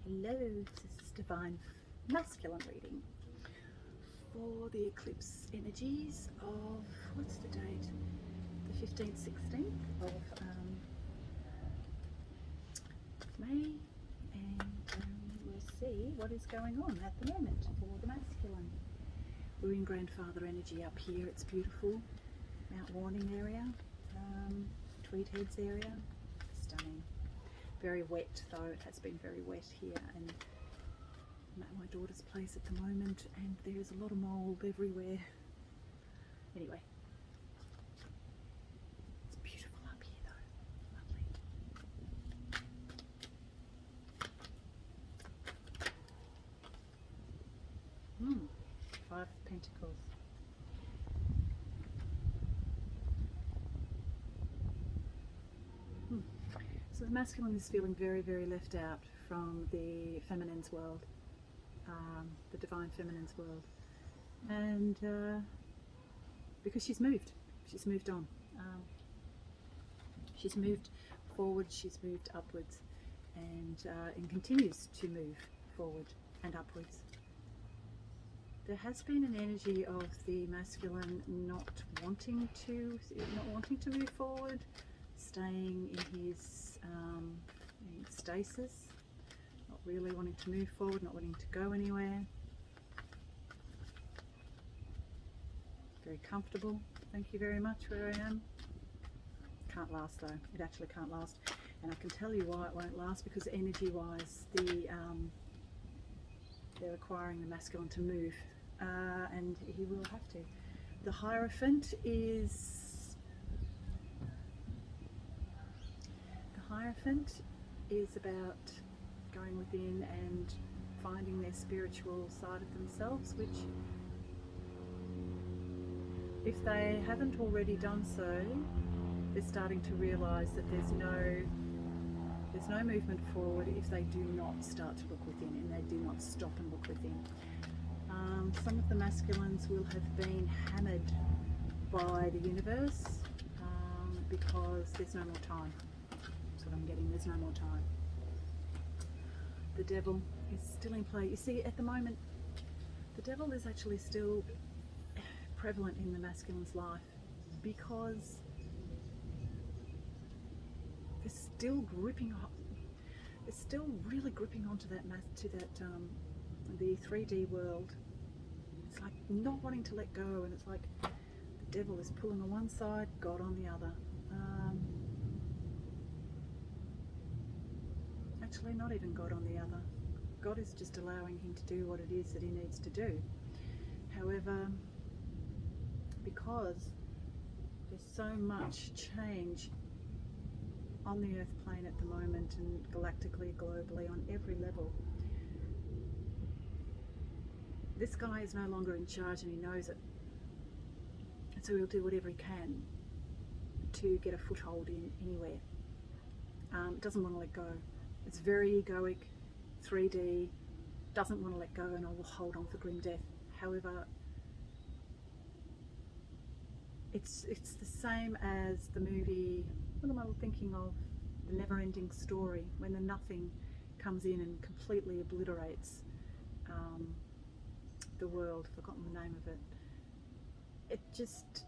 Hello, this is Divine Masculine reading for the eclipse energies of, what's the date? The 15th, 16th of May, and we'll see what is going on at the moment for the masculine. We're in grandfather energy up here. It's beautiful. Mount Warning area, Tweed Heads area, stunning. Very wet though, it has been very wet here, and I'm at my daughter's place at the moment and there's a lot of mould everywhere. Anyway, it's beautiful up here though, lovely. Five of Pentacles. So the masculine is feeling very, very left out from the feminine's world, the divine feminine's world, and because she's moved on. She's moved forward, she's moved upwards, and continues to move forward and upwards. There has been an energy of the masculine not wanting to move forward, staying in his in stasis, not really wanting to move forward, not wanting to go anywhere. Very comfortable, thank you very much, where I am. Can't last though, it actually can't last, and I can tell you why it won't last, because energy wise they're requiring the masculine to move, and he will have to. The Hierophant is about going within and finding their spiritual side of themselves, which, if they haven't already done so, they're starting to realise that there's no movement forward if they do not start to look within, and they do not stop and look within. Some of the masculines will have been hammered by the universe because there's no more time. That's what I'm getting, there's no more time. The devil is still in play. You see, at the moment, the devil is actually still prevalent in the masculine's life, because they're still really gripping onto that the 3D world. It's like not wanting to let go, and it's like the devil is pulling on one side, God on the other. Actually, not even God on the other. God is just allowing him to do what it is that he needs to do. However, because there's so much change on the earth plane at the moment, and galactically, globally, on every level, this guy is no longer in charge, and he knows it. And so he'll do whatever he can to get a foothold in anywhere. Doesn't want to let go. It's very egoic, 3D, doesn't want to let go, and I will hold on for grim death. However, it's the same as the movie, what am I thinking of? The Never-Ending Story, when the nothing comes in and completely obliterates the world. Forgotten the name of it. It just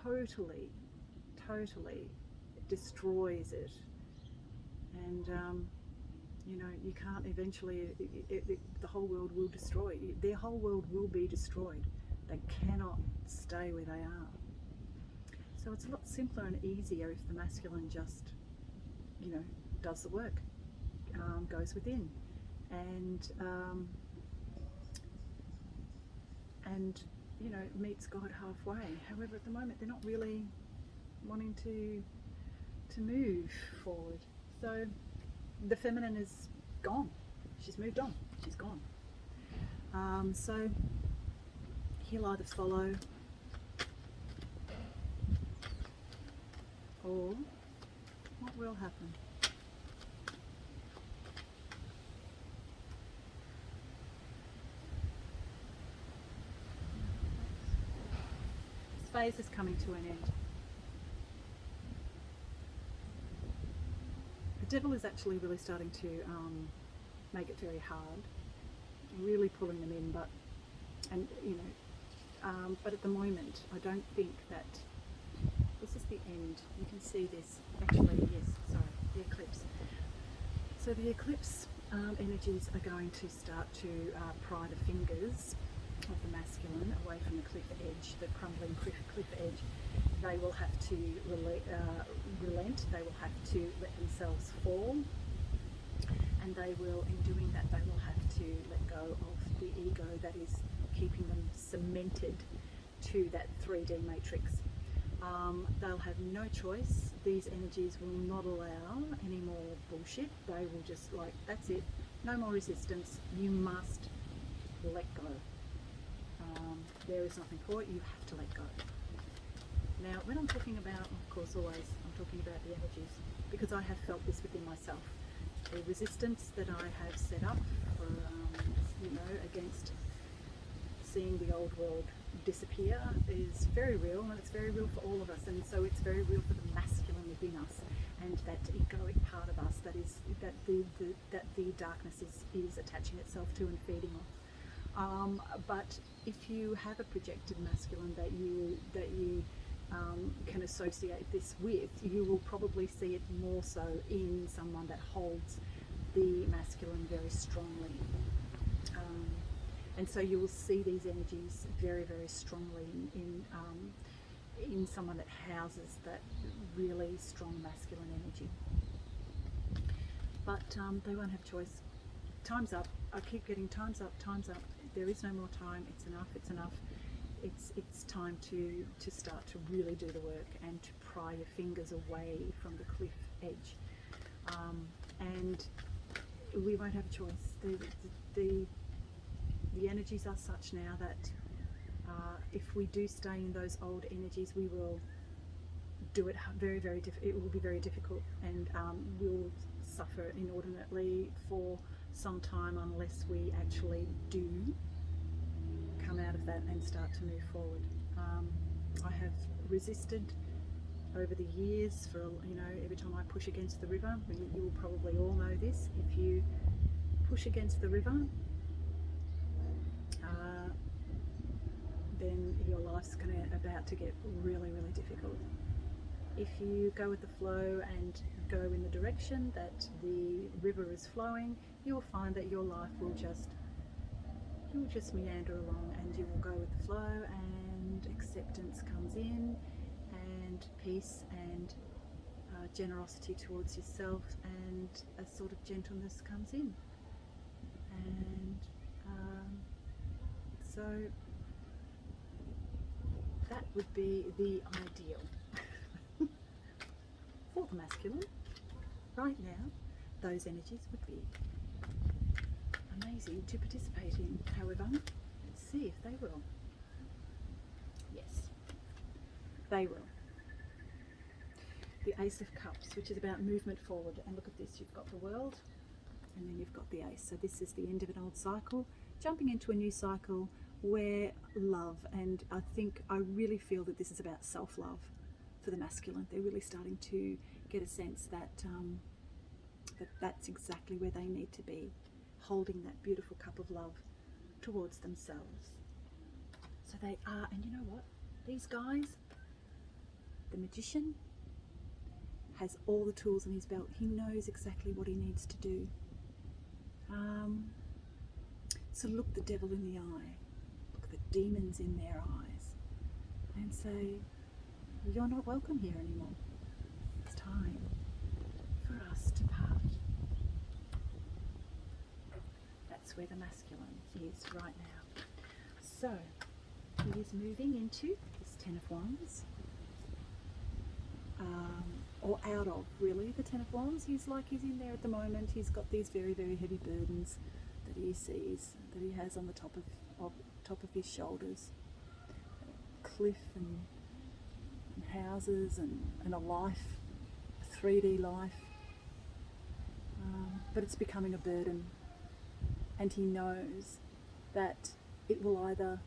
totally destroys it. And you can't eventually, the whole world will destroy. Their whole world will be destroyed. They cannot stay where they are. So it's a lot simpler and easier if the masculine just, does the work, goes within, and meets God halfway. However, at the moment they're not really wanting to move forward. So the feminine is gone. She's moved on. She's gone. So he'll either follow, or what will happen? This phase is coming to an end. The devil is actually really starting to make it very hard, really pulling them in. But but at the moment, I don't think that this is the end. You can see this. Actually, yes. Sorry, the eclipse. So the eclipse energies are going to start to pry the fingers of the masculine away from the cliff edge, the crumbling cliff edge. They will have to relent. They will have to let themselves fall, and they will, in doing that, they will have to let go of the ego that is keeping them cemented to that 3D matrix. They'll have no choice. These energies will not allow any more bullshit. They will just like, that's it, no more resistance, you must let go. There is nothing for it, you have to let go. Now, when I'm talking about, of course always, I'm talking about the energies, because I have felt this within myself. The resistance that I have set up for, against seeing the old world disappear is very real, and it's very real for all of us, and so it's very real for the masculine within us, and that egoic part of us that the darkness is attaching itself to and feeding off. But if you have a projected masculine that you can associate this with, you will probably see it more so in someone that holds the masculine very strongly. And so you will see these energies very, very strongly in someone that houses that really strong masculine energy. But they won't have choice. Time's up. I keep getting time's up, time's up. There is no more time. It's enough, it's enough. It's time to start to really do the work and to pry your fingers away from the cliff edge. And we won't have a choice. The energies are such now that if we do stay in those old energies, we will do it very, very it will be very difficult, and we'll suffer inordinately for some time unless we actually do come out of that and start to move forward. I have resisted over the years for, every time I push against the river. You will probably all know this. If you push against the river, then your life's about to get really, really difficult. If you go with the flow and go in the direction that the river is flowing, you will find that your life will just meander along, and you will go with the flow, and acceptance comes in, and peace, and generosity towards yourself, and a sort of gentleness comes in. And so that would be the ideal for the masculine. Right now, those energies would be amazing to participate in. However, let's see if they will. Yes, they will. The Ace of Cups, which is about movement forward. And look at this, you've got the World, and then you've got the Ace. So this is the end of an old cycle, jumping into a new cycle where love, and I really feel that this is about self-love for the masculine. They're really starting to get a sense that that's exactly where they need to be, holding that beautiful cup of love towards themselves. So they are, and you know what? These guys, the Magician, has all the tools in his belt. He knows exactly what he needs to do. So look the devil in the eye, look the demons in their eyes, and say, you're not welcome here anymore. It's time for us to part. That's where the masculine is right now. So he is moving into this Ten of Wands, or out of, really, the Ten of Wands. He's in there at the moment. He's got these very, very heavy burdens that he sees, that he has on the top of his shoulders. Cliff and houses and a life, a 3D life. But it's becoming a burden, and he knows that it will either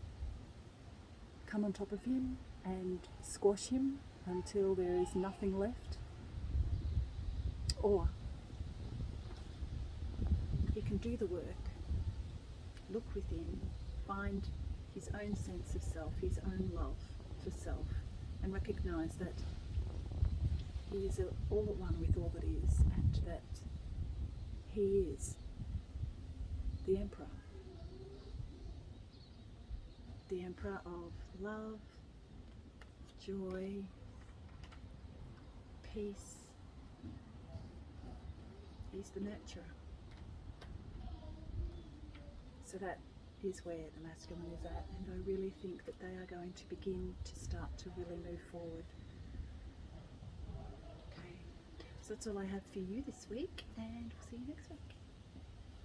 come on top of him and squash him until there is nothing left, or he can do the work, look within, find his own sense of self, his own love for self, and recognise that he is all at one with all that is, and that he is the Emperor of love, joy, peace. He's the nurturer. So that is where the masculine is at, and I really think that they are going to begin to start to really move forward. Okay, so that's all I have for you this week, and we'll see you next week.